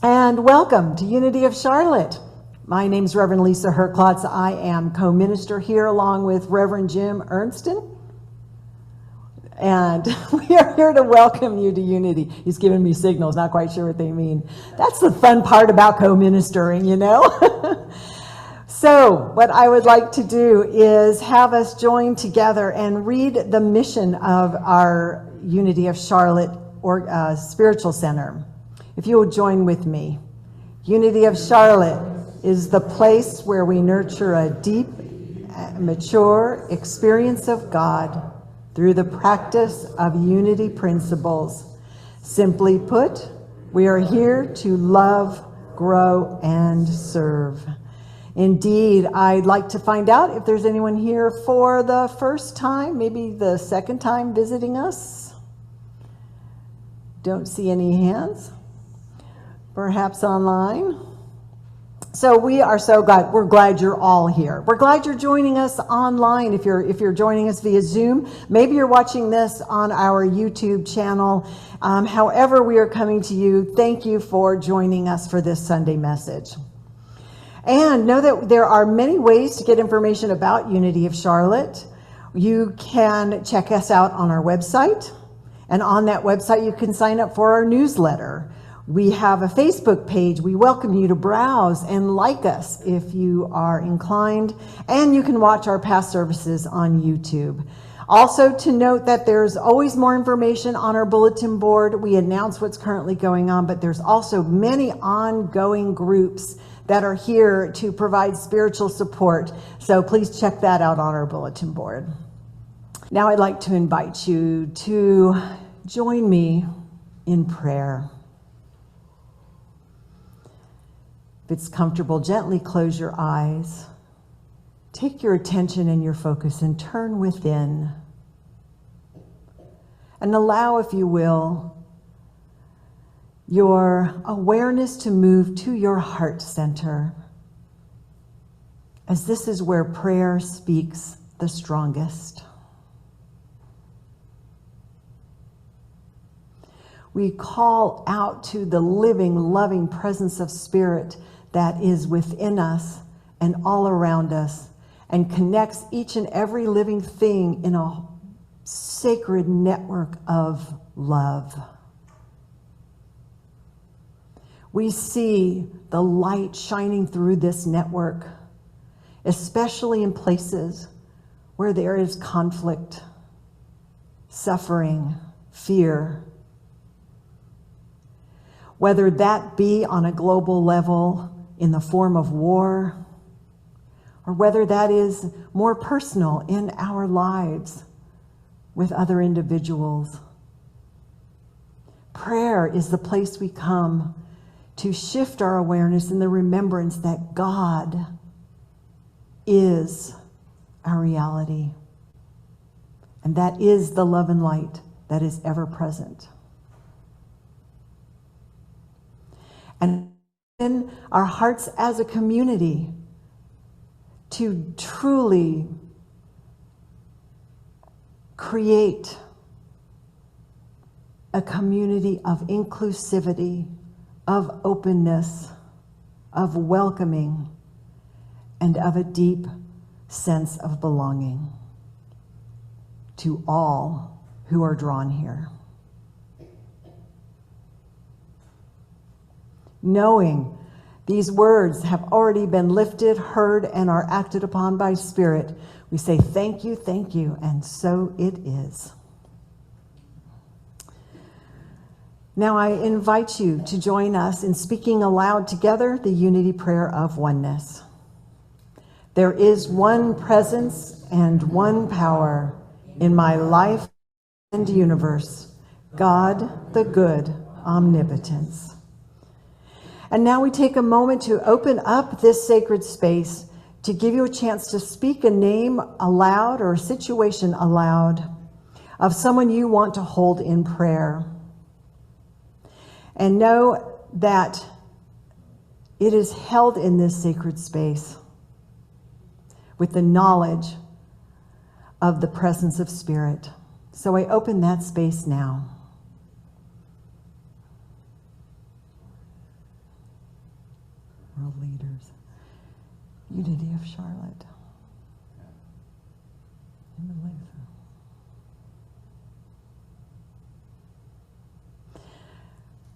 And welcome to Unity of Charlotte. My name is Reverend Lisa Herklotz. I am co-minister here along with Reverend Jim Ernstsen. And we are here to welcome you to Unity. He's giving me signals, not quite sure what they mean. That's the fun part about co-ministering, you know? So what I would like to do is have us join together and read the mission of our Unity of Charlotte Spiritual Center. If you will join with me. Unity of Charlotte is the place where we nurture a deep, mature experience of God through the practice of unity principles. Simply put, we are here to love, grow, and serve. Indeed, I'd like to find out if there's anyone here for the first time, maybe the second time visiting us. Don't see any hands. Perhaps online. So we are so glad. We're glad you're all here. We're glad you're joining us online. If you're joining us via Zoom, maybe you're watching this on our YouTube channel. However we are coming to you, thank you for joining us for this Sunday message. And know that there are many ways to get information about Unity of Charlotte. You can check us out on our website, and on that website you can sign up for our newsletter. We have a Facebook page. We welcome you to browse and like us if you are inclined, and you can watch our past services on YouTube. Also to note that there's always more information on our bulletin board. We announce what's currently going on, but there's also many ongoing groups that are here to provide spiritual support. So please check that out on our bulletin board. Now I'd like to invite you to join me in prayer. If it's comfortable, gently close your eyes. Take your attention and your focus and turn within. And allow, if you will, your awareness to move to your heart center, as this is where prayer speaks the strongest. We call out to the living, loving presence of Spirit that is within us and all around us, and connects each and every living thing in a sacred network of love. We see the light shining through this network, especially in places where there is conflict, suffering, fear. Whether that be on a global level in the form of war, or whether that is more personal in our lives with other individuals. Prayer is the place we come to shift our awareness in the remembrance that God is our reality. And that is the love and light that is ever present. And in our hearts as a community to truly create a community of inclusivity, of openness, of welcoming, and of a deep sense of belonging to all who are drawn here. Knowing these words have already been lifted, heard, and are acted upon by Spirit, we say thank you, and so it is. Now I invite you to join us in speaking aloud together the unity prayer of oneness. There is one presence and one power in my life and universe, God the good omnipotence. And now we take a moment to open up this sacred space to give you a chance to speak a name aloud or a situation aloud of someone you want to hold in prayer. And know that it is held in this sacred space with the knowledge of the presence of Spirit. So I open that space now. World leaders. Unity of Charlotte. In the Luther.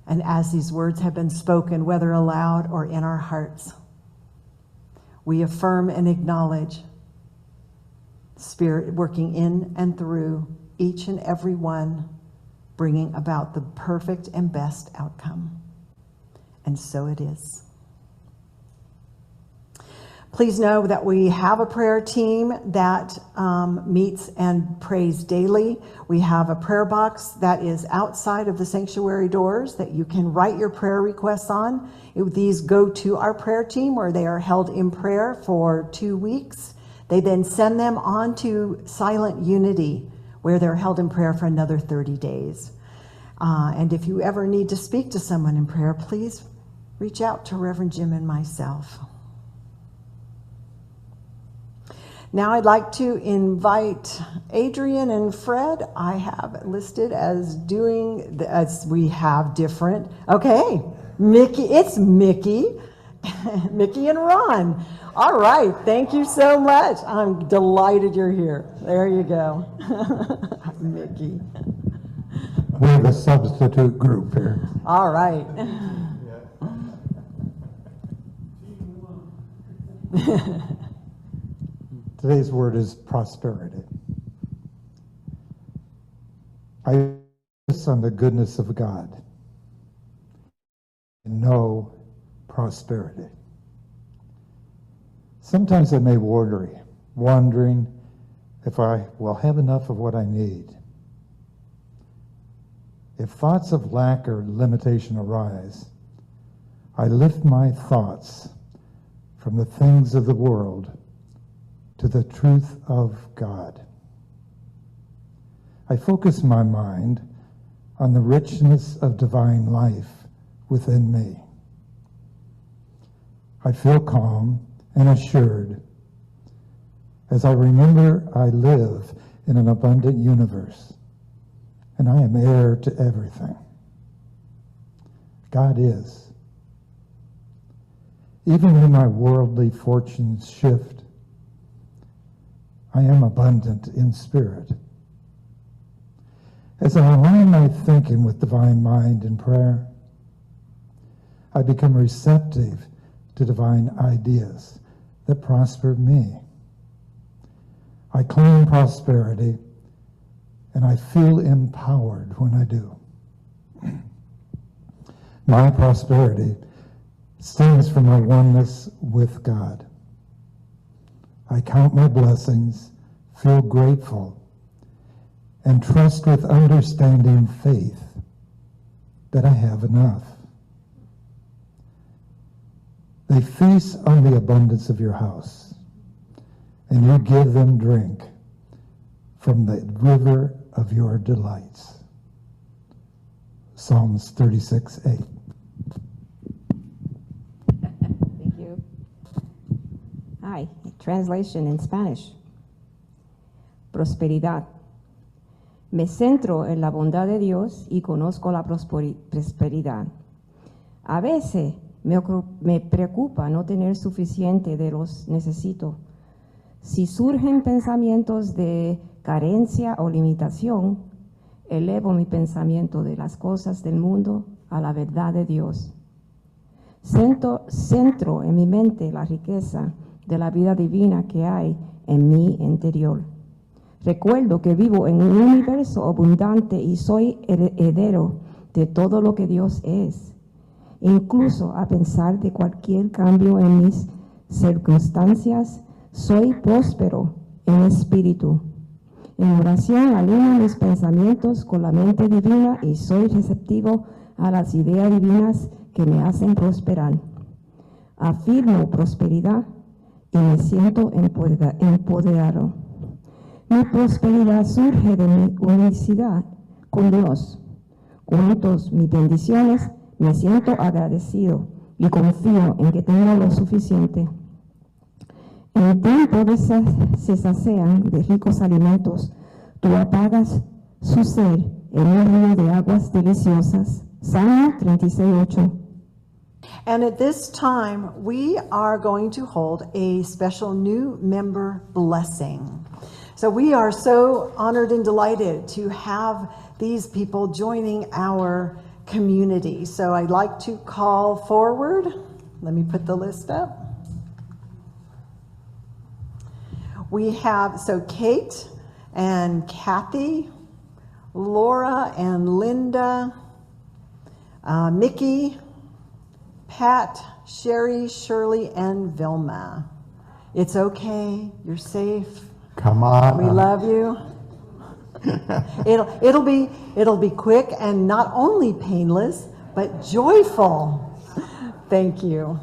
And as these words have been spoken, whether aloud or in our hearts, we affirm and acknowledge Spirit working in and through each and every one, bringing about the perfect and best outcome. And so it is. Please know that we have a prayer team that meets and prays daily. We have a prayer box that is outside of the sanctuary doors that you can write your prayer requests on. These go to our prayer team where they are held in prayer for 2 weeks. They then send them on to Silent Unity, where they're held in prayer for another 30 days. And if you ever need to speak to someone in prayer, please reach out to Reverend Jim and myself. Now I'd like to invite Adrian and Fred. I have listed as doing, as we have different, okay, Mickey, it's Mickey, Mickey and Ron. All right, thank you so much. I'm delighted you're here. There you go. Mickey. We have a substitute group here. All right. Today's word is prosperity. I focus on the goodness of God and know prosperity. Sometimes I may wondering if I will have enough of what I need. If thoughts of lack or limitation arise, I lift my thoughts from the things of the world to the truth of God. I focus my mind on the richness of divine life within me. I feel calm and assured as I remember I live in an abundant universe and I am heir to everything. God is. Even when my worldly fortunes shift, I am abundant in spirit. As I align my thinking with divine mind and prayer, I become receptive to divine ideas that prosper me. I claim prosperity, and I feel empowered when I do. My prosperity stems from my oneness with God. I count my blessings, feel grateful, and trust with understanding faith that I have enough. They feast on the abundance of your house, and you give them drink from the river of your delights. Psalms 36:8. Thank you. Hi, translation in Spanish. Prosperidad. Me centro en la bondad de Dios y conozco la prosperidad. A veces me preocupa no tener suficiente de los necesito. Si surgen pensamientos de carencia o limitación, elevo mi pensamiento de las cosas del mundo a la verdad de Dios. Centro en mi mente la riqueza de la vida divina que hay en mi interior. Recuerdo que vivo en un universo abundante y soy heredero de todo lo que Dios es. Incluso a pesar de cualquier cambio en mis circunstancias, soy próspero en espíritu. En oración alineo mis pensamientos con la mente divina y soy receptivo a las ideas divinas que me hacen prosperar. Afirmo prosperidad y me siento empoderado. Mi prosperidad surge de mi unicidad con Dios. Cuento mis bendiciones, me siento agradecido y confío en que tengo lo suficiente. En tiempo de cesación de ricos alimentos, tú apagas su sed en un río de aguas deliciosas. Salmo 36:8. And at this time, we are going to hold a special new member blessing. So we are so honored and delighted to have these people joining our community. So I'd like to call forward, let me put the list up. We have, so Kate and Kathy, Laura and Linda, Mickey, Pat, Sherry, Shirley, and Vilma. It's okay, you're safe. Come on. We love you. It'll be quick and not only painless, but joyful. Thank you.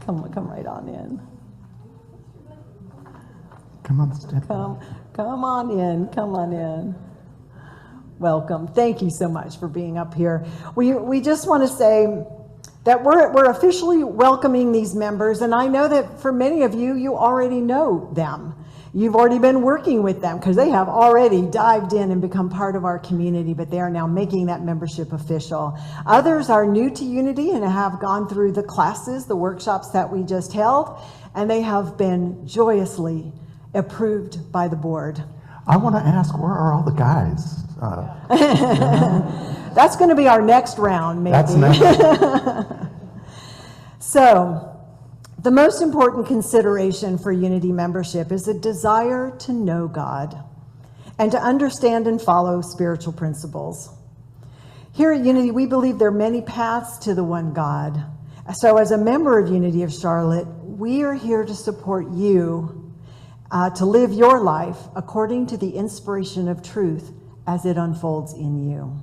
Come right on in. Come on, step. Come on in. Come on in. Welcome. Thank you so much for being up here. We just want to say that we're officially welcoming these members, and I know that for many of you, you already know them. You've already been working with them because they have already dived in and become part of our community, but they are now making that membership official. Others are new to Unity and have gone through the classes, the workshops that we just held, and they have been joyously approved by the board. I want to ask, where are all the guys? That's going to be our next round, maybe. That's next. So, the most important consideration for Unity membership is a desire to know God and to understand and follow spiritual principles. Here at Unity, we believe there are many paths to the one God. So as a member of Unity of Charlotte, we are here to support you to live your life according to the inspiration of truth as it unfolds in you.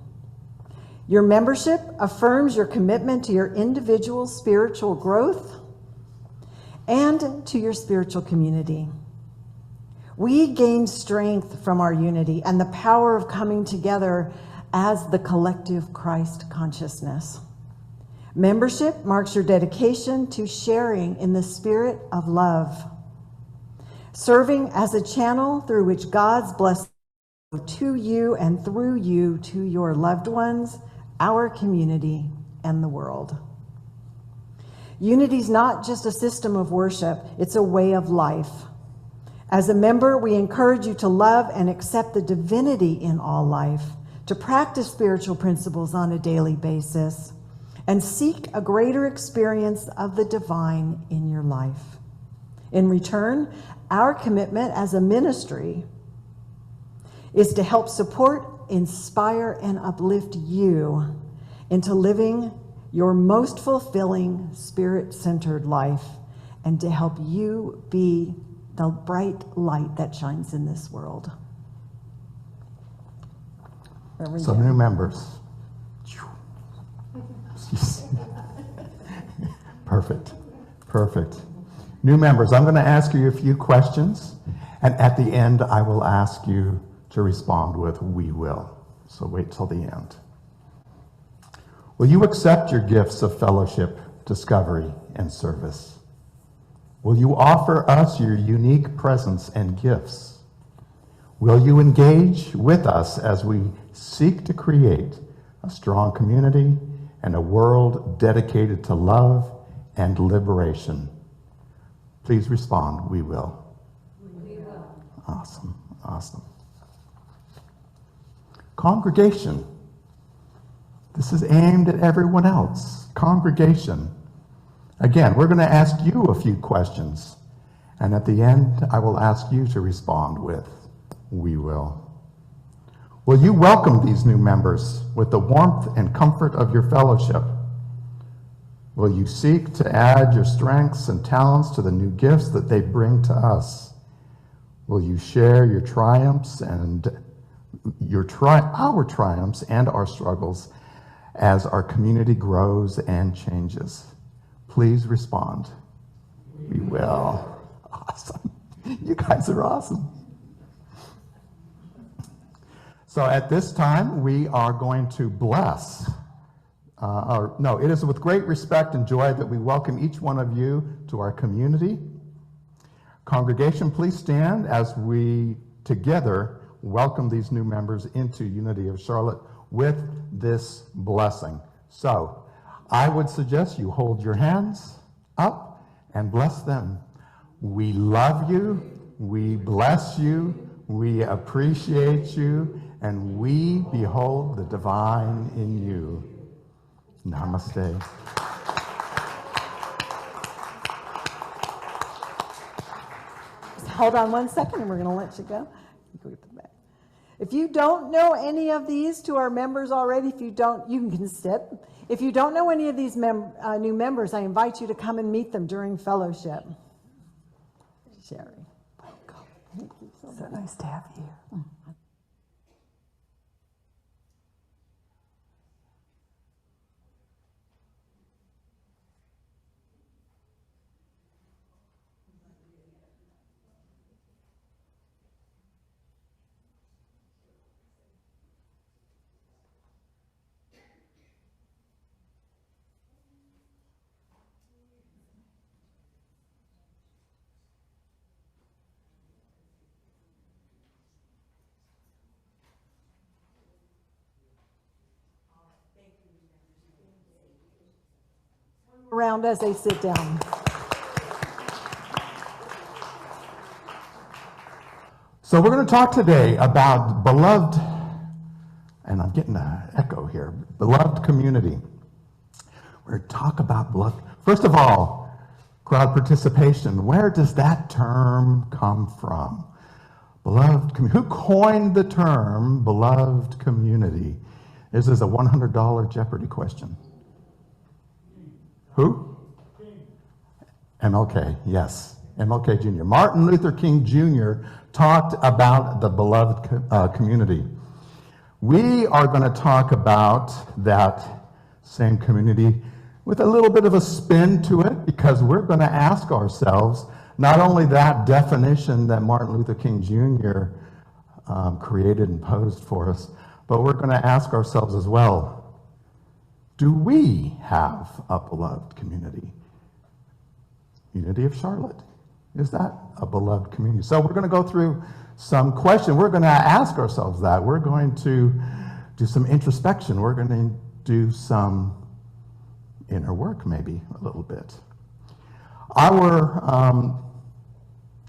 Your membership affirms your commitment to your individual spiritual growth and to your spiritual community. We gain strength from our unity and the power of coming together as the collective Christ consciousness. Membership marks your dedication to sharing in the spirit of love, serving as a channel through which God's blessing to you and through you to your loved ones, our community, and the world. Unity is not just a system of worship, it's a way of life. As a member, we encourage you to love and accept the divinity in all life, to practice spiritual principles on a daily basis, and seek a greater experience of the divine in your life. In return, our commitment as a ministry is to help support, inspire, and uplift you into living your most fulfilling, spirit-centered life, and to help you be the bright light that shines in this world. So new members. Perfect, perfect. New members, I'm going to ask you a few questions, and at the end, I will ask you to respond with, "We will." So wait till the end. Will you accept your gifts of fellowship, discovery, and service? Will you offer us your unique presence and gifts? Will you engage with us as we seek to create a strong community and a world dedicated to love and liberation? Please respond, "We will." We will. Awesome, awesome. Congregation. This is aimed at everyone else. Congregation. Again, we're going to ask you a few questions, and at the end, I will ask you to respond with, "We will." Will you welcome these new members with the warmth and comfort of your fellowship? Will you seek to add your strengths and talents to the new gifts that they bring to us? Will you share your triumphs and our triumphs and our struggles as our community grows and changes? Please respond. We will. Awesome. You guys are awesome. So at this time, we are going to bless. It is with great respect and joy that we welcome each one of you to our community. Congregation, please stand as we together welcome these new members into Unity of Charlotte with this blessing. So I would suggest you hold your hands up and bless them. We love you, we bless you, we appreciate you, and we behold the divine in you. Namaste. Hold on one second and we're going to let you go. Go get the bag. If you don't know any of these to our members already, if you don't, you can sit. If you don't know any of these new members, I invite you to come and meet them during fellowship. Sherry. Welcome. Thank you so much. So nice to have you. Around as they sit down. So we're going to talk today about beloved, and I'm getting an echo here, beloved community. We're going to talk about beloved. First of all, crowd participation. Where does that term come from? Beloved community. Who coined the term beloved community? This is a $100 Jeopardy question. Who? MLK, yes. MLK Jr. Martin Luther King Jr. talked about the beloved community. We are going to talk about that same community with a little bit of a spin to it, because we're going to ask ourselves not only that definition that Martin Luther King Jr. Created and posed for us, but we're going to ask ourselves as well, do we have a beloved community? Unity of Charlotte. Is that a beloved community? So we're going to go through some questions. We're going to ask ourselves that. We're going to do some introspection. We're going to do some inner work, maybe a little bit. Our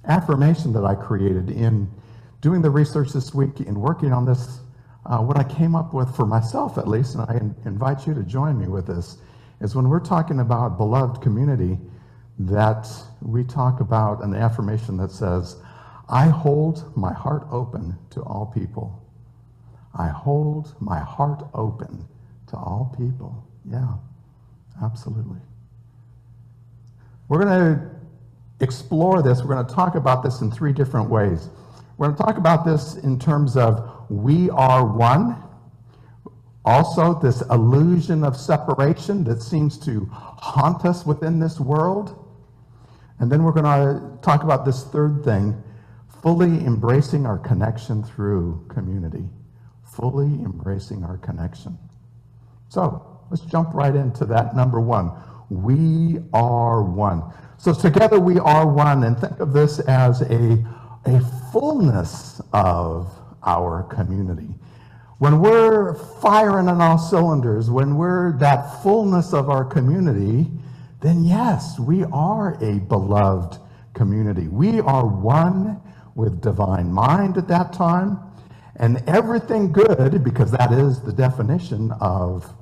affirmation that I created in doing the research this week and working on this, what I came up with for myself at least, and I invite you to join me with this, is when we're talking about beloved community, that we talk about an affirmation that says, I hold my heart open to all people. I hold my heart open to all people. Yeah, absolutely. We're going to explore this. We're going to talk about this in 3 different ways. We're going to talk about this in terms of we are one. Also, this illusion of separation that seems to haunt us within this world. And then we're going to talk about this 3rd thing, fully embracing our connection through community. Fully embracing our connection. So let's jump right into that number 1. We are one. So together we are one, and think of this as a fullness of our community. When we're firing on all cylinders, when we're that fullness of our community, then yes, we are a beloved community. We are one with divine mind at that time, and everything good, because that is the definition of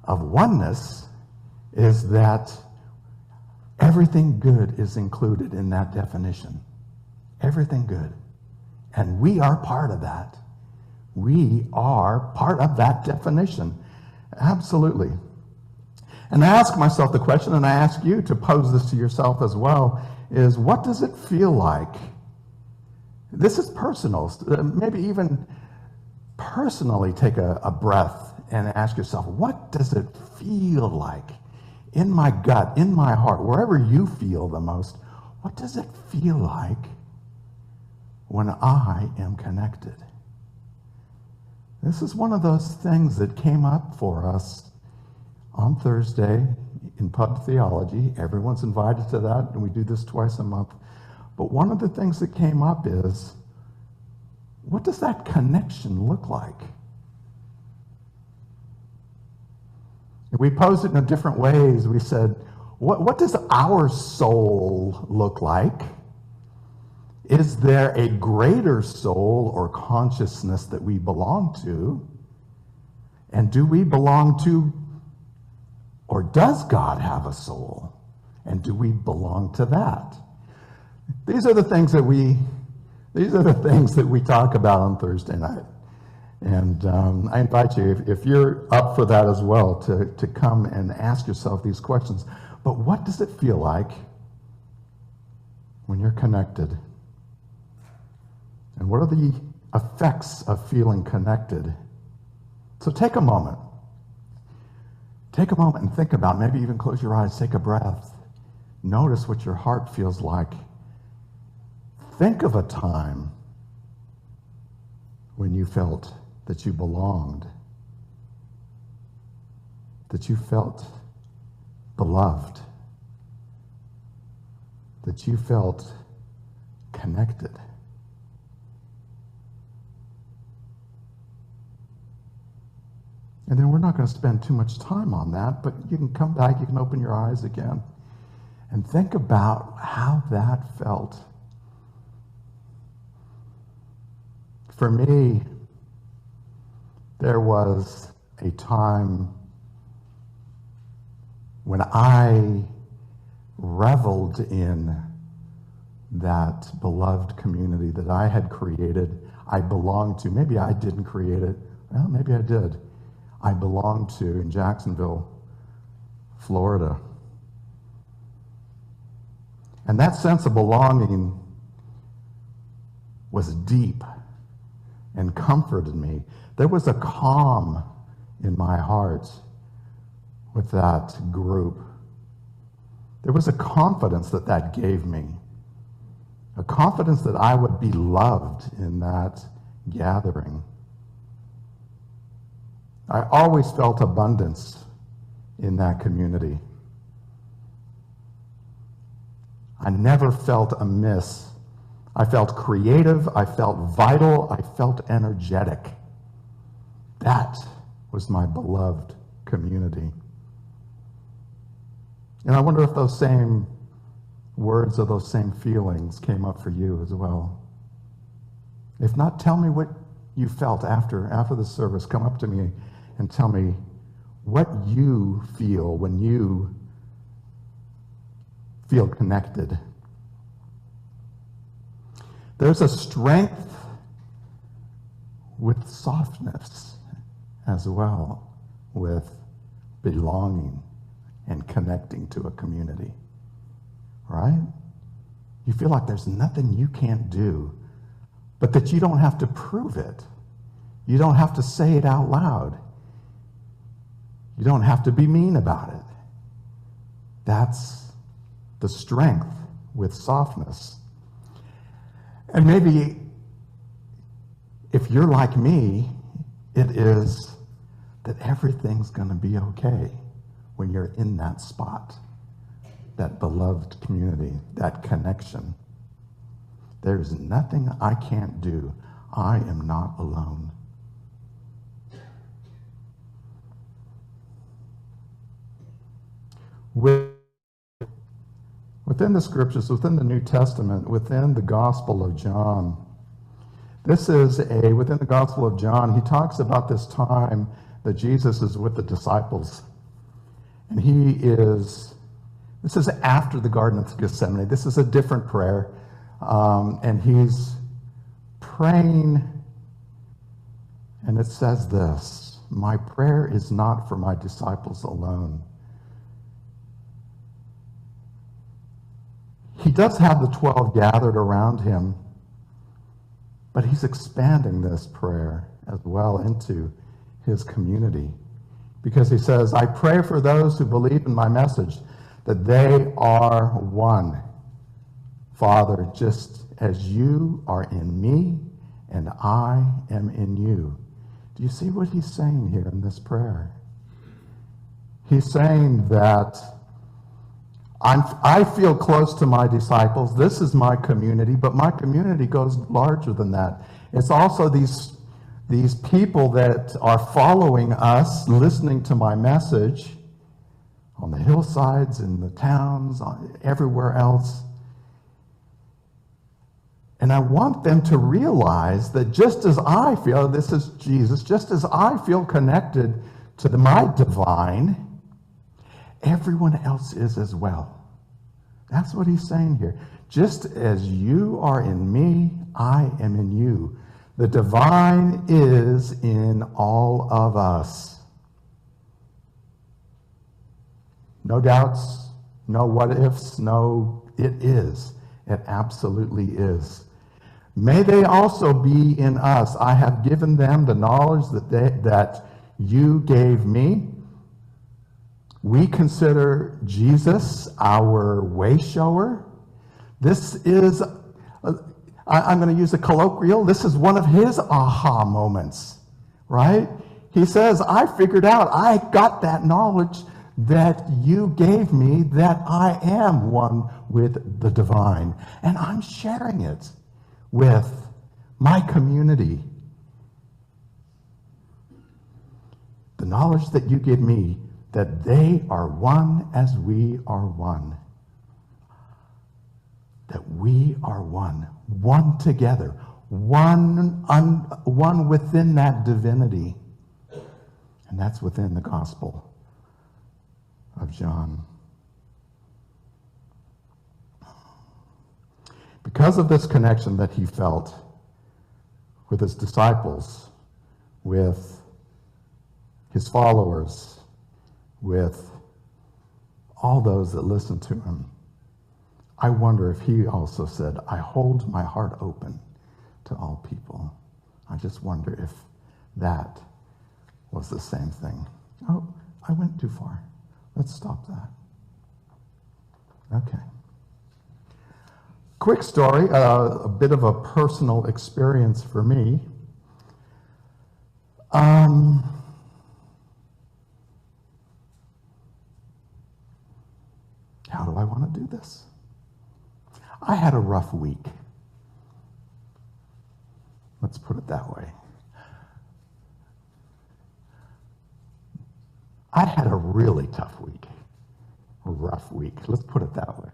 oneness, is that everything good is included in that definition. Everything good. And we are part of that. We are part of that definition. Absolutely. And I ask myself the question, and I ask you to pose this to yourself as well, is what does it feel like? This is personal. Maybe even personally take a breath and ask yourself, what does it feel like in my gut, in my heart, wherever you feel the most? What does it feel like when I am connected? This is one of those things that came up for us on Thursday in Pub Theology. Everyone's invited to that, and we do this twice a month. But one of the things that came up is, what does that connection look like? We posed it in different ways. We said, what does our soul look like? Is there a greater soul or consciousness that we belong to? And do we belong to, or does God have a soul? And do we belong to that? These are the things that we talk about on Thursday night. And I invite you, if you're up for that as well, to come and ask yourself these questions. But what does it feel like when you're connected? And what are the effects of feeling connected? So take a moment. Take a moment and think about, maybe even close your eyes, take a breath. Notice what your heart feels like. Think of a time when you felt that you belonged, that you felt beloved, that you felt connected. And then we're not going to spend too much time on that, but you can come back, you can open your eyes again, and think about how that felt. For me, there was a time when I reveled in that beloved community that I had created, I belonged to. Maybe I didn't create it. Well, maybe I did. I belonged to in Jacksonville, Florida. And that sense of belonging was deep and comforted me. There was a calm in my heart with that group. There was a confidence that that gave me, a confidence that I would be loved in that gathering. I always felt abundance in that community. I never felt amiss. I felt creative, I felt vital, I felt energetic. That was my beloved community. And I wonder if those same words or those same feelings came up for you as well. If not, tell me what you felt after the service. Come up to me and tell me what you feel when you feel connected. There's a strength with softness as well, with belonging and connecting to a community, right? You feel like there's nothing you can't do, but that you don't have to prove it. You don't have to say it out loud. You don't have to be mean about it. That's the strength with softness. And maybe if you're like me, it is that everything's going to be okay when you're in that spot, that beloved community, that connection. There's nothing I can't do. I am not alone. Within the scriptures, within the New Testament, within the Gospel of John, within the Gospel of John, he talks about this time that Jesus is with the disciples. And this is after the Garden of Gethsemane. This is a different prayer. And he's praying, and it says this: "My prayer is not for my disciples alone." He does have the 12 gathered around him, but he's expanding this prayer as well into his community, because he says, "I pray for those who believe in my message, that they are one. Father, just as you are in me and I am in you." Do you see what he's saying here in this prayer? He's saying that I feel close to my disciples. This is my community, but my community goes larger than that. It's also these these people that are following us, listening to my message on the hillsides, in the towns, everywhere else. And I want them to realize that just as I feel, this is Jesus, just as I feel connected to my divine, everyone else is as well. That's what he's saying here. Just as you are in me, I am in you. The divine is in all of us. No doubts, no what ifs, no, it is. It absolutely is. May they also be in us. I have given them the knowledge that you gave me. We consider Jesus our way shower. This is, I'm going to use a colloquial, this is one of his aha moments, right? He says, I figured out, I got that knowledge that you gave me, that I am one with the divine. And I'm sharing it with my community. The knowledge that you give me, that they are one as we are one. That we are one, one together, one within that divinity. And that's within the Gospel of John. Because of this connection that he felt with his disciples, with his followers, with all those that listened to him, I wonder if he also said, I hold my heart open to all people. I just wonder if that was the same thing. Oh, I went too far. Let's stop that. Okay. Quick story, a bit of a personal experience for me. How do I want to do this? I had a rough week. Let's put it that way. I had a really tough week, a rough week. Let's put it that way.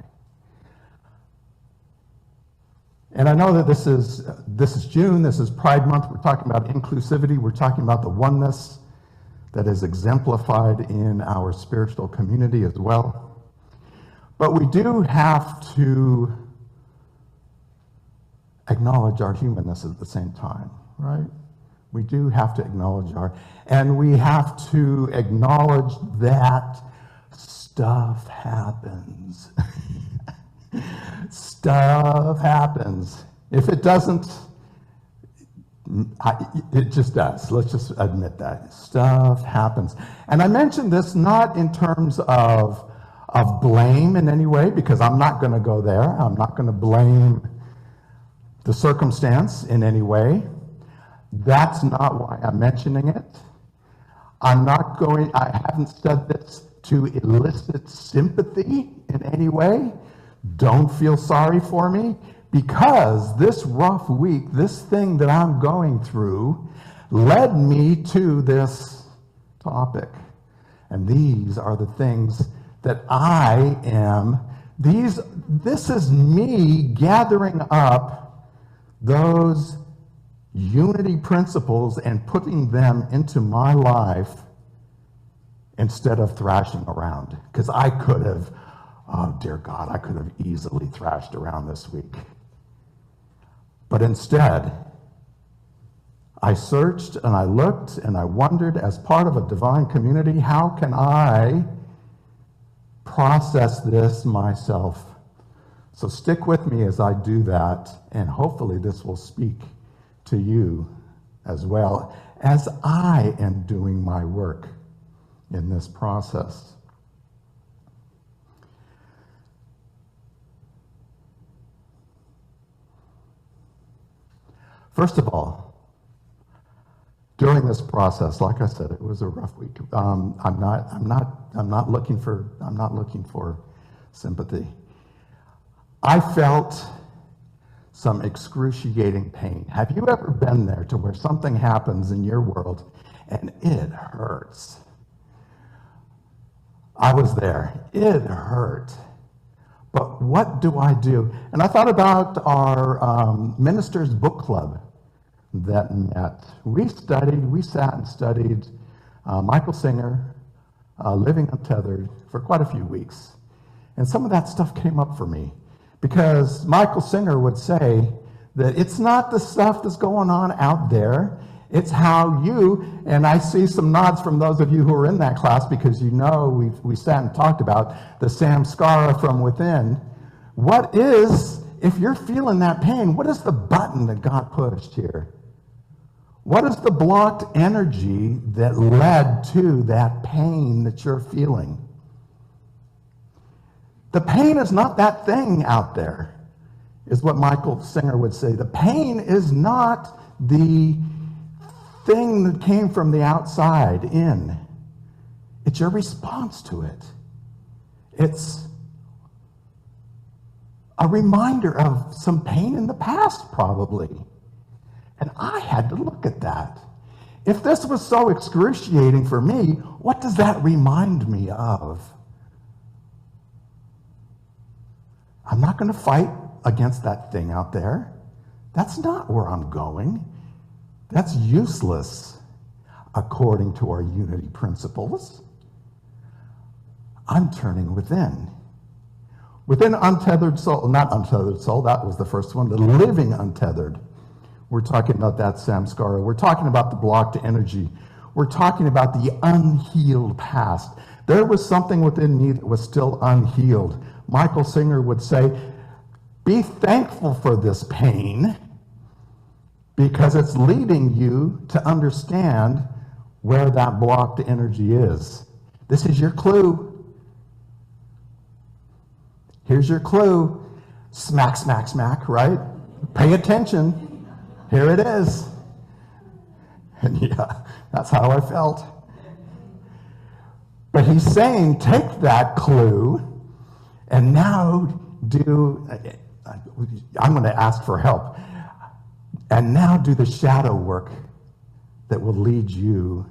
And I know that this is June, this is Pride Month. We're talking about inclusivity. We're talking about the oneness that is exemplified in our spiritual community as well. But we do have to acknowledge our humanness at the same time, right? We do have to acknowledge and we have to acknowledge that stuff happens. Stuff happens. If it doesn't, it just does. Let's just admit that. Stuff happens. And I mention this not in terms of blame in any way, because I'm not going to go there. I'm not going to blame the circumstance in any way. That's not why I'm mentioning it. I haven't said this to elicit sympathy in any way. Don't feel sorry for me, because this rough week, this thing that I'm going through, led me to this topic. And these are the things that I am. This is me gathering up those unity principles and putting them into my life instead of thrashing around. Because I could have, oh dear God, I could have easily thrashed around this week. But instead, I searched and I looked and I wondered, as part of a divine community, how can I process this myself? So stick with me as I do that, and hopefully this will speak to you as well as I am doing my work in this process. First of all, during this process, like I said, it was a rough week. I'm not looking for sympathy. I felt some excruciating pain. Have you ever been there to where something happens in your world and it hurts? I was there. It hurt. But what do I do? And I thought about our ministers' book club that met. We sat and studied Michael Singer, Living Untethered, for quite a few weeks. And some of that stuff came up for me because Michael Singer would say that it's not the stuff that's going on out there, it's how you, and I see some nods from those of you who are in that class because you know we sat and talked about the samskara from within. What is, if you're feeling that pain, what is the button that God pushed here? What is the blocked energy that led to that pain that you're feeling? The pain is not that thing out there, is what Michael Singer would say. The pain is not the thing that came from the outside in. It's your response to it. It's a reminder of some pain in the past, probably. And I had to look at that. If this was so excruciating for me, what does that remind me of? I'm not going to fight against that thing out there. That's not where I'm going. That's useless according to our unity principles. I'm turning within. Within untethered soul, not untethered soul, that was the first one, the living untethered. We're talking about that samskara. We're talking about the blocked energy. We're talking about the unhealed past. There was something within me that was still unhealed. Michael Singer would say, be thankful for this pain because it's leading you to understand where that blocked energy is. This is your clue. Here's your clue. Smack, smack, smack, right? Pay attention. Here it is. And yeah, that's how I felt. But he's saying, take that clue and now I'm going to ask for help. And now do the shadow work that will lead you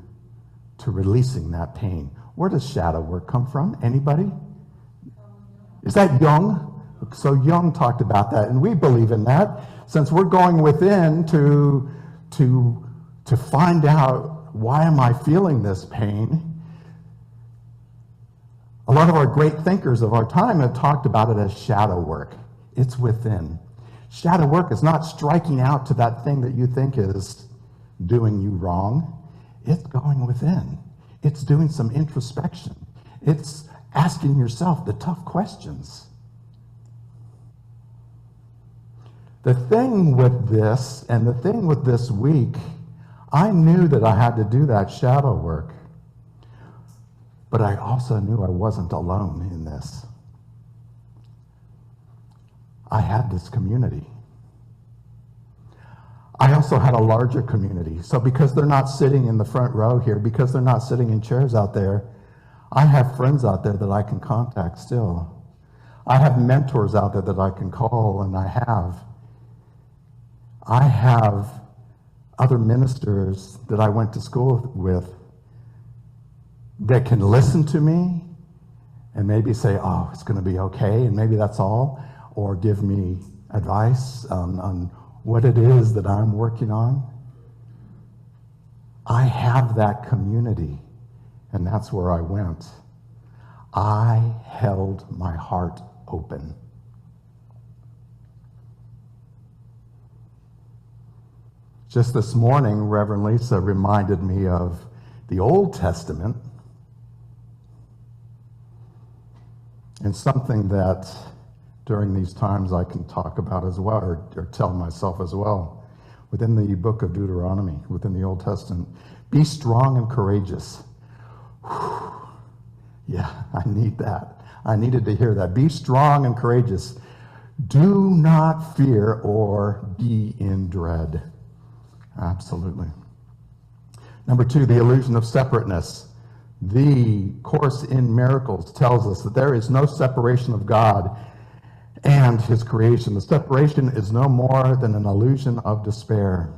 to releasing that pain. Where does shadow work come from? Anybody? Is that Jung? So Jung talked about that, and we believe in that. Since we're going within to find out, why am I feeling this pain? A lot of our great thinkers of our time have talked about it as shadow work. It's within. Shadow work is not striking out to that thing that you think is doing you wrong. It's going within. It's doing some introspection. It's asking yourself the tough questions. The thing with this, and the thing with this week, I knew that I had to do that shadow work, but I also knew I wasn't alone in this. I had this community. I also had a larger community. So because they're not sitting in the front row here, because they're not sitting in chairs out there, I have friends out there that I can contact still. I have mentors out there that I can call, and I have other ministers that I went to school with that can listen to me and maybe say, oh, it's going to be okay, and maybe that's all, or give me advice on what it is that I'm working on. I have that community, and that's where I went. I held my heart open. Just this morning, Reverend Lisa reminded me of the Old Testament and something that during these times I can talk about as well, or tell myself as well. Within the book of Deuteronomy, within the Old Testament, be strong and courageous. Whew. Yeah, I need that. I needed to hear that. Be strong and courageous. Do not fear or be in dread. Absolutely. Number 2, the illusion of separateness. The Course in Miracles tells us that there is no separation of God and his creation. The separation is no more than an illusion of despair.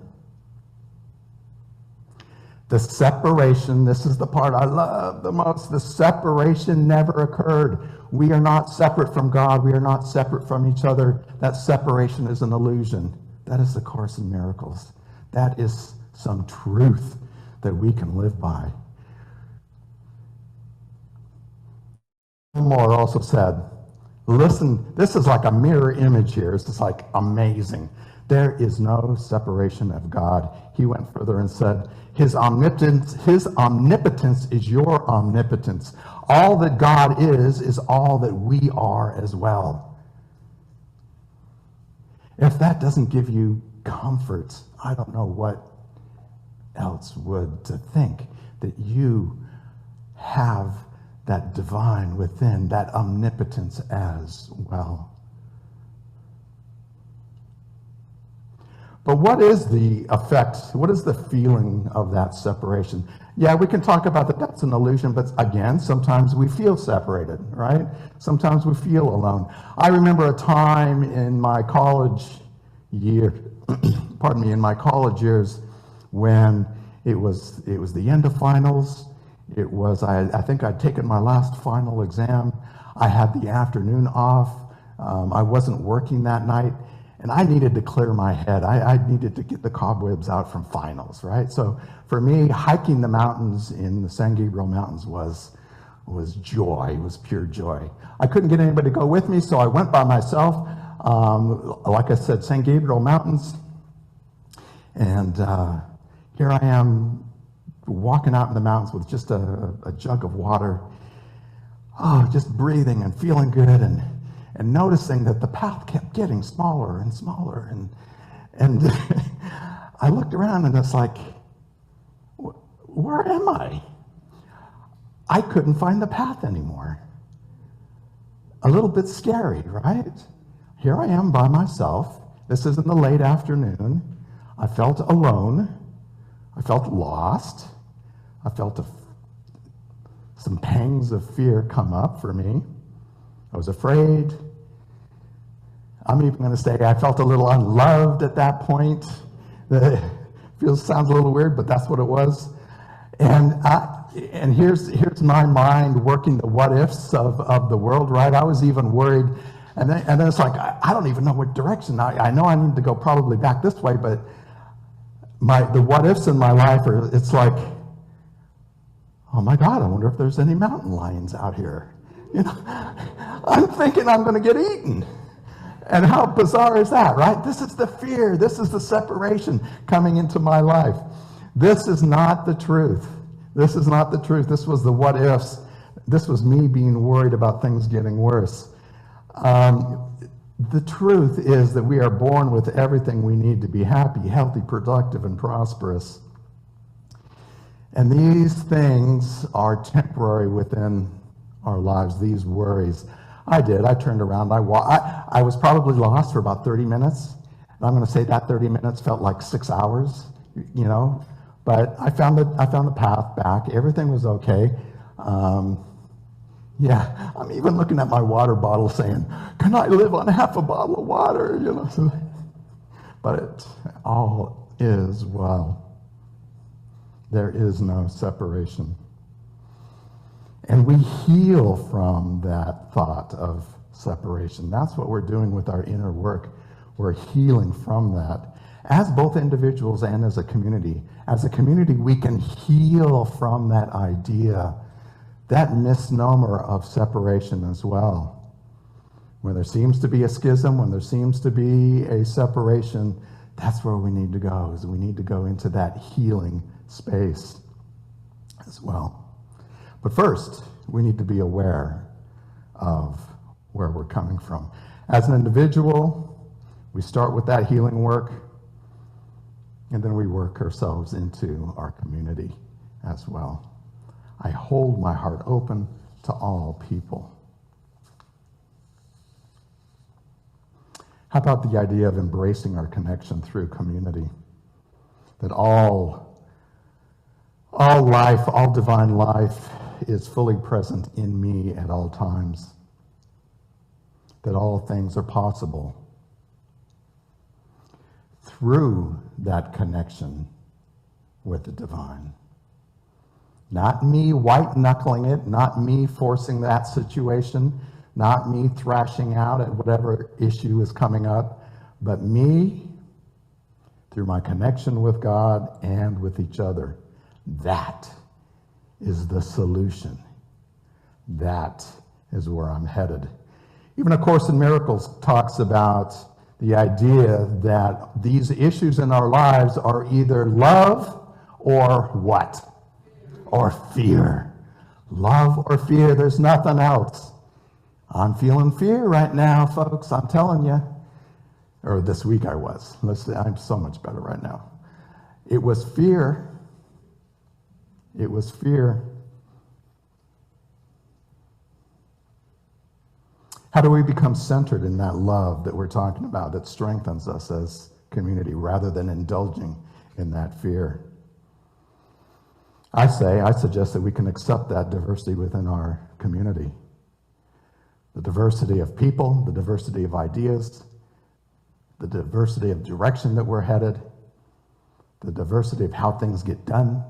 The separation, this is the part I love the most, the separation never occurred. We are not separate from God. We are not separate from each other. That separation is an illusion. That is the Course in Miracles. That is some truth that we can live by. More also said, listen, this is like a mirror image here. It's just like amazing. There is no separation of God. He went further and said, his omnipotence is your omnipotence. All that God is all that we are as well. If that doesn't give you comfort, I don't know what else would, to think that you have that divine within, that omnipotence as well. But what is the effect? What is the feeling of that separation? Yeah, we can talk about that that's an illusion, but again, sometimes we feel separated, right? Sometimes we feel alone. I remember a time in my college year, in my college years, when it was the end of finals. It was, I think I'd taken my last final exam. I had the afternoon off. I wasn't working that night. And I needed to clear my head. I needed to get the cobwebs out from finals, right? So for me, hiking the mountains in the San Gabriel Mountains was joy, was pure joy. I couldn't get anybody to go with me, so I went by myself. Like I said, San Gabriel Mountains. And here I am walking out in the mountains with just a jug of water. Oh, just breathing and feeling good and noticing that the path kept getting smaller and smaller. And I looked around and it's like, where am I? I couldn't find the path anymore. A little bit scary, right? Here I am by myself. This is in the late afternoon. I felt alone. I felt lost. I felt some pangs of fear come up for me. I was afraid. I'm even going to say I felt a little unloved at that point. Sounds a little weird, but that's what it was. And here's my mind working the what ifs of the world, right? I was even worried. And then it's like, I don't even know what direction. I know I need to go probably back this way, but the what ifs in my life it's like, oh my God, I wonder if there's any mountain lions out here. I'm thinking I'm going to get eaten. And how bizarre is that, right? This is the fear. This is the separation coming into my life. This is not the truth. This is not the truth. This was the what ifs. This was me being worried about things getting worse. The truth is that we are born with everything we need to be happy, healthy, productive, and prosperous. And these things are temporary within our lives, these worries. I turned around. I was probably lost for about 30 minutes. And I'm going to say that 30 minutes felt like 6 hours, But I found the path back. Everything was okay. Yeah, I'm even looking at my water bottle saying, can I live on half a bottle of water? But it all is well. There is no separation. And we heal from that thought of separation. That's what we're doing with our inner work. We're healing from that. As both individuals and as a community. As a community, we can heal from that idea, that misnomer of separation as well. When there seems to be a schism, when there seems to be a separation, that's where we need to go, is we need to go into that healing space as well. But first, we need to be aware of where we're coming from. As an individual, we start with that healing work, and then we work ourselves into our community as well. I hold my heart open to all people. How about the idea of embracing our connection through community? That all life, all divine life is fully present in me at all times. that all things are possible through that connection with the divine. Not me white-knuckling it, not me forcing that situation, not me thrashing out at whatever issue is coming up, but me through my connection with God and with each other. That is the solution. That is where I'm headed. Even A Course in Miracles talks about the idea that these issues in our lives are either love or what? Or fear. Love or fear, there's nothing else. I'm feeling fear right now, folks, I'm telling you. Or this week I was. I'm so much better right now. It was fear. It was fear. How do we become centered in that love that we're talking about that strengthens us as community rather than indulging in that fear? I suggest that we can accept that diversity within our community. The diversity of people, the diversity of ideas, the diversity of direction that we're headed, the diversity of how things get done,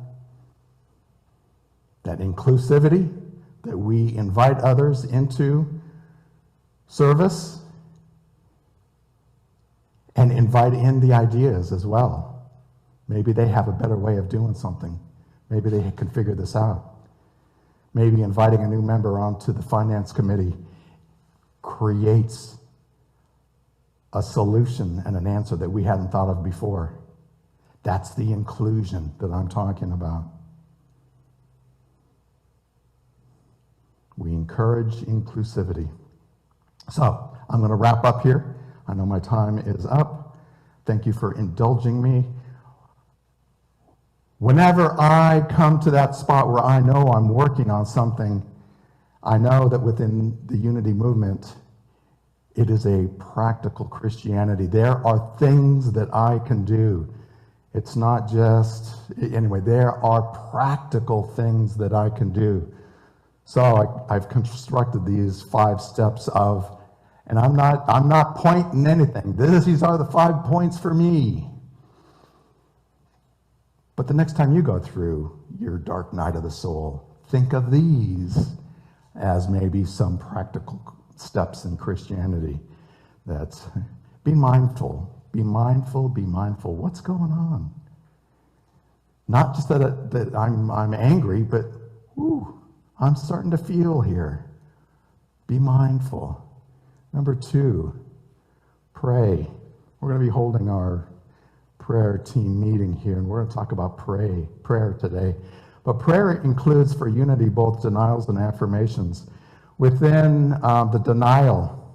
that inclusivity, that we invite others into service and invite in the ideas as well. Maybe they have a better way of doing something. Maybe they can figure this out. Maybe inviting a new member onto the finance committee creates a solution and an answer that we hadn't thought of before. That's the inclusion that I'm talking about. We encourage inclusivity. So, I'm going to wrap up here. I know my time is up. Thank you for indulging me. Whenever I come to that spot where I know I'm working on something, I know that within the unity movement, it is a practical Christianity. There are things that I can do. It's not just, anyway, there are practical things that I can do. So I've constructed these 5 steps of, and I'm not pointing anything. These are the 5 points for me. But the next time you go through your dark night of the soul, think of these as maybe some practical steps in Christianity. That's be mindful, be mindful, be mindful. What's going on? Not just that I'm angry, but I'm starting to feel here. Be mindful. Number 2, pray. We're going to be holding our prayer team meeting here, and we're going to talk about prayer today. But prayer includes for unity both denials and affirmations. Within the denial,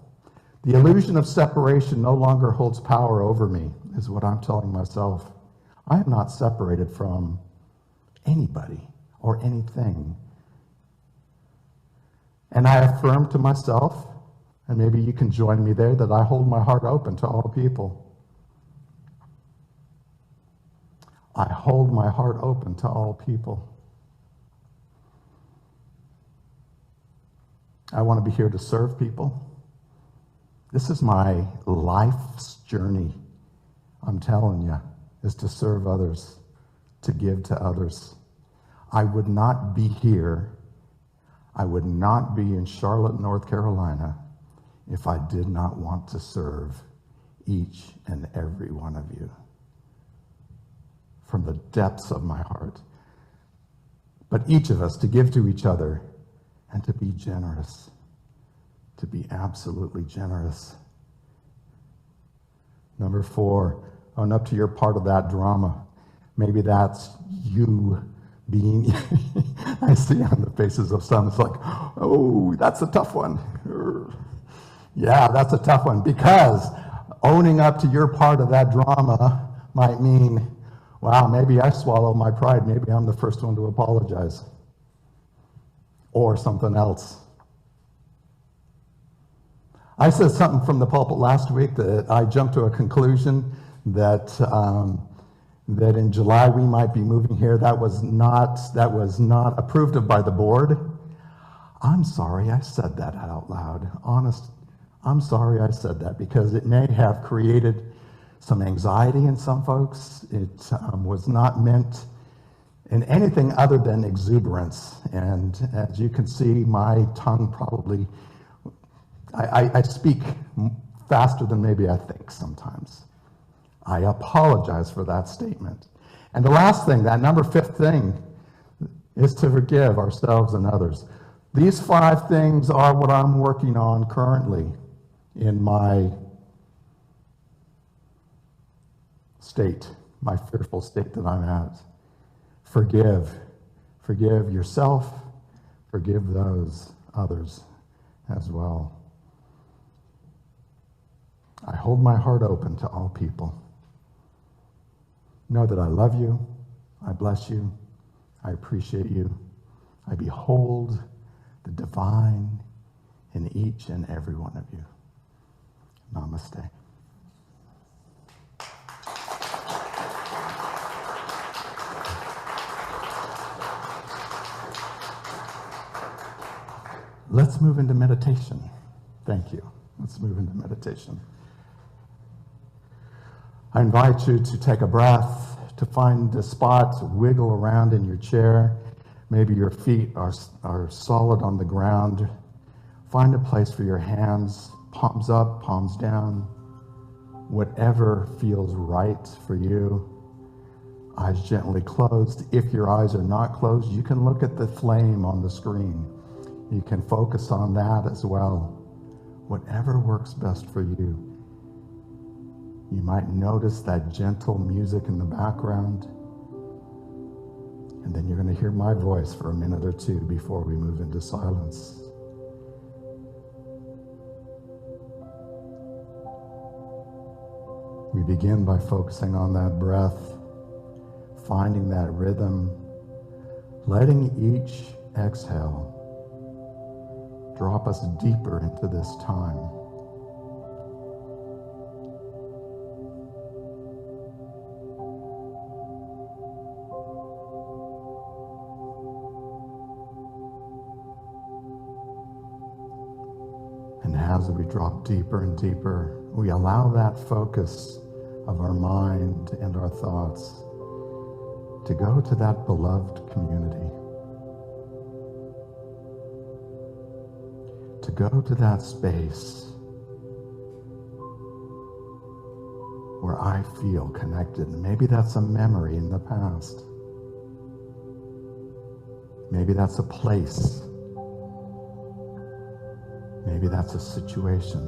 the illusion of separation no longer holds power over me, is what I'm telling myself. I am not separated from anybody or anything. And I affirm to myself, and maybe you can join me there, that I hold my heart open to all people. I hold my heart open to all people. I want to be here to serve people. This is my life's journey, I'm telling you, is to serve others, to give to others. I would not be here, I would not be in Charlotte, North Carolina, if I did not want to serve each and every one of you from the depths of my heart. But each of us to give to each other and to be generous, to be absolutely generous. Number 4, own up to your part of that drama. Maybe that's you being, I see on the faces of some, it's like, oh, that's a tough one. Yeah, that's a tough one, because owning up to your part of that drama might mean, wow, maybe I swallow my pride. Maybe I'm the first one to apologize. Or something else. I said something from the pulpit last week that I jumped to a conclusion that that in July we might be moving here. That was not approved of by the board. I'm sorry I said that out loud. I'm sorry I said that because it may have created some anxiety in some folks. It was not meant in anything other than exuberance. And as you can see, my tongue probably, I speak faster than maybe I think sometimes. I apologize for that statement. And the last thing, that number 5th thing, is to forgive ourselves and others. These 5 things are what I'm working on currently in my state, my fearful state that I'm at. Forgive. Forgive yourself. Forgive those others as well. I hold my heart open to all people. Know that I love you. I bless you. I appreciate you. I behold the divine in each and every one of you. Namaste. Let's move into meditation. Thank you. Let's move into meditation. I invite you to take a breath, to find a spot to wiggle around in your chair. Maybe your feet are solid on the ground. Find a place for your hands, palms up, palms down, whatever feels right for you. Eyes gently closed. If your eyes are not closed, you can look at the flame on the screen. You can focus on that as well. Whatever works best for you. You might notice that gentle music in the background. And then you're going to hear my voice for a minute or two before we move into silence. We begin by focusing on that breath, finding that rhythm, letting each exhale drop us deeper into this time. And as we drop deeper and deeper, we allow that focus of our mind and our thoughts to go to that beloved community, to go to that space where I feel connected. Maybe that's a memory in the past. Maybe that's a place. Maybe that's a situation.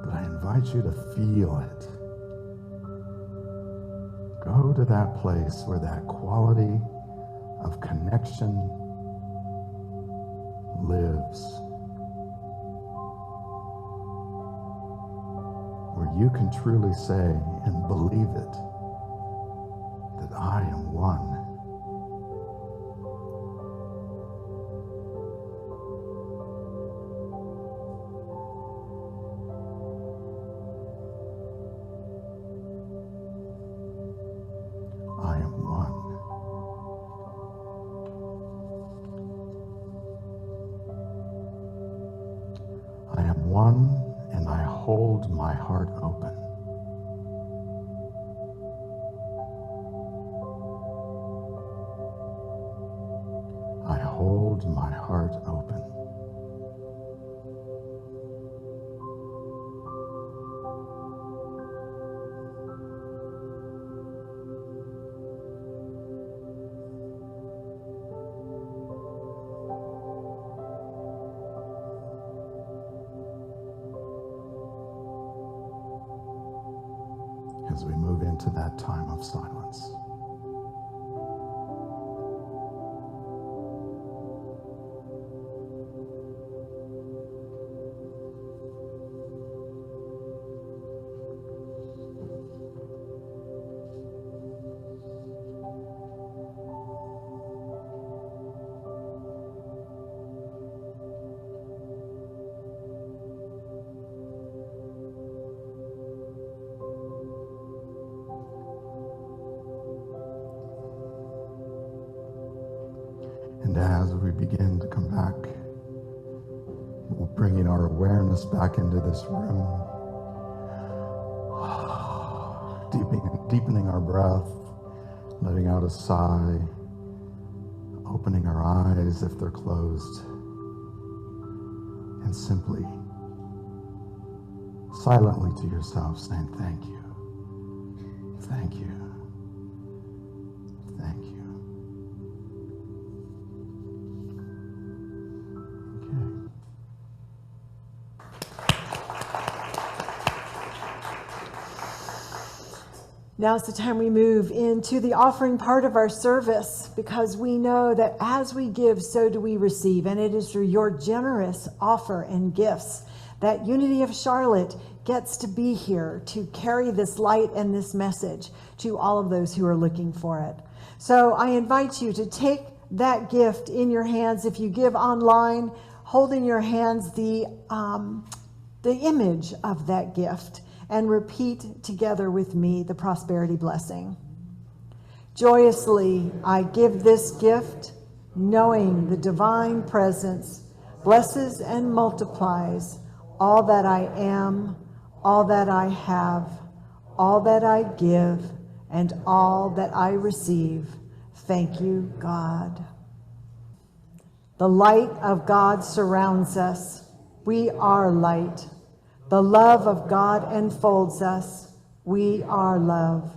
But I invite you to feel it. Go to that place where that quality of connection lives. Where you can truly say and believe it, that I am one. I am one. I am one, and I hold my heart open. I hold my heart open. As we move into that time of silence. And as we begin to come back, we'll bringing our awareness back into this room. Deepening our breath, letting out a sigh, opening our eyes if they're closed, and simply, silently to yourself saying, thank you, thank you, thank you. Okay. Now's the time we move into the offering part of our service, because we know that as we give, so do we receive. And it is through your generous offer and gifts that Unity of Charlotte gets to be here to carry this light and this message to all of those who are looking for it. So I invite you to take that gift in your hands. If you give online, hold in your hands the image of that gift, and repeat together with me the prosperity blessing. Joyously, I give this gift, knowing the divine presence blesses and multiplies all that I am, all that I have, all that I give, and all that I receive. Thank you, God. The light of God surrounds us. We are light. The love of God enfolds us. We are love.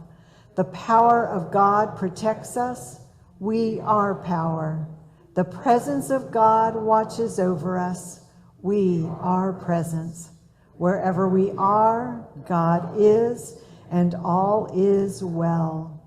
The power of God protects us. We are power. The presence of God watches over us. We are presence. Wherever we are, God is, and all is well.